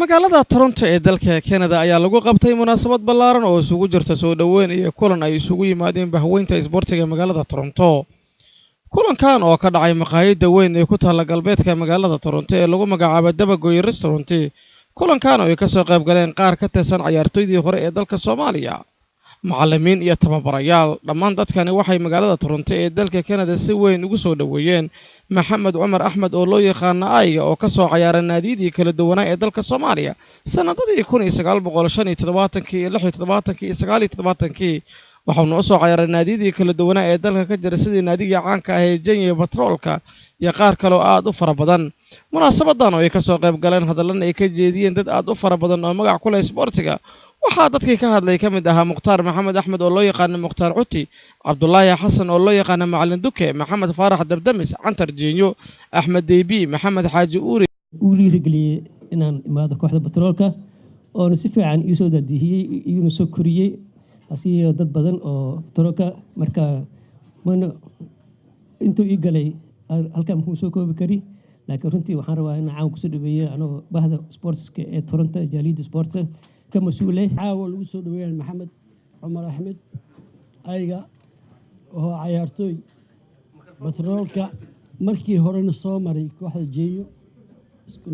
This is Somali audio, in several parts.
magaalada Toronto ee dalka Canada ayaa lagu qabtay munaasabad ballaaran oo isugu jirta soo dhaweyn iyo kulan ay isugu yimaadeen bahweynta isboortiga magaalada Toronto. Kulankan oo ka dhacay maqaayadda weyn ee ku taalla galbeedka magaalada Toronto ee lagu magacaabo Dabagoy Restaurant. Kulankan oo ay ka soo qayb galeen qaar ka tirsan ciyaartoydii hore ee dalka Soomaaliya, macallimiin iyo tababarayaal. Dhammaan dadkani waxay magaalada Toronto ee dalka Canada si weyn ugu soo dhaweeyeen Maxamed Cumar Axmed oo loo yaqaan Ayga oo ka soo ciyaaray naadiyadii kala duwanaa ee dalka Soomaaliya sanadadii 1975 iyo 76 iyo 79. waxaanu soo ciyaaray naadiyadii kala duwanaa ee dalka ka jira sidii naadiga caanka ah ee Jenya Patrolka iyo qaar kale oo aad u fara badan. Munaasabadan oo ay ka soo qayb galeen hadalan ay ka jeediyeen dad aad u fara badan oo magac ku leh isboortiga. waxaa dadkii ka hadlay ka mid ahaa Mukhtaar Maxamed Axmed oo loo yaqaan Mukhtaar Cuti, Cabdullaahi Xasan oo loo yaqaan Macallin Duke, Maxamed Faarax Dabdamis, Cantar Jeenyo, Axmed Deybi, Maxamed Xaaji Uuri rigliyay inaan imaado kooxda Patrolka oo si fiican ii soo dadihiyay iyo soo koriyay asiyo dad badan oo Patrolka marka intuu ii galay halkan ku soo koobi kari laakiin runtii waxaan rabaa in aan ku soo dhaweeyo anoo bahda sportska ee Toronto Jaaliyada Sports كمسؤولي حاول وصل ويا محمد عمر أحمد أيجا وهو عيارتوي بترولكا مركي هورن الصومري كواحد جيو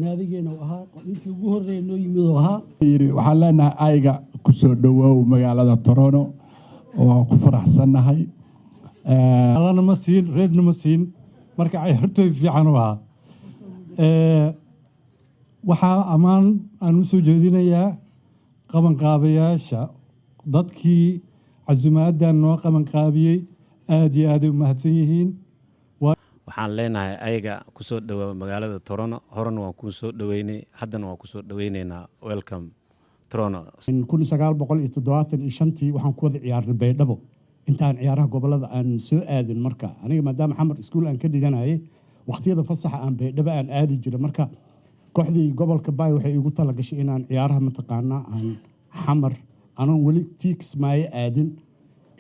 نادي جينا وها يمكن جوهر إنه يمدوها وحلنا أيجا كسر دوا ومجال تورونو وكفر حسنا هاي أنا مسين ريد مسين مركي عيارتوي في عنوها وحا أمان أنو سجودين يا qaban qaabayaasha dadkii casuumaaddan noo qaban qaabiyay aad iyo aad u mahadsan yihiin. waxaan leenahay ayaga ku soo dhawaad magaalada Toronto horena waan ku soo dhaweynay haddana waan ku soo dhaweynaynaa welcome Toronto. 1975 waxaan ku wada ciyaarnay Baydhabo intaan ciyaaraha gobolada aan soo aadin marka aniga maadaama xamar iskuul aan ka dhiganayay waqtiyada fasaxa aan Baydhabo aan aadi jiray marka kooxdii gobolka Bay waxay igu tala gashay inaan ciyaaraha mataqaana aan xamar anan wali tiix maaye aadin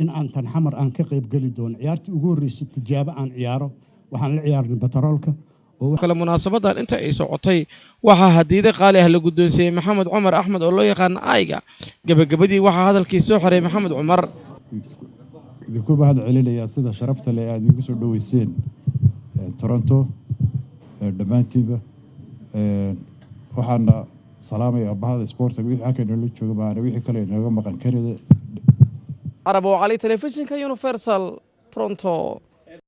in aan tan xamar aan ka qayb gali doono ciyaartii ugu horeysay tijaabo aan ciyaaro waxaan la ciyaarnay Patrolka oo kala munaasabadan inta ay socotay waxa hadiida qaali ah la guddoonsiiyay Maxamed Cumar Axmed oo loo yaqaan Ayga. gabagabadii waxa hadalkiisa soo xiray Maxamed Cumar idinku bahad celinaya sida sharafta leh aad igu soo dhaweyseen Toronto dhamaantiiba waxaana salaamay bahda sportiga wixii halkan la jooga baa wixii kale naga maqan Canada. Arabo Ali Television ka Universal Toronto.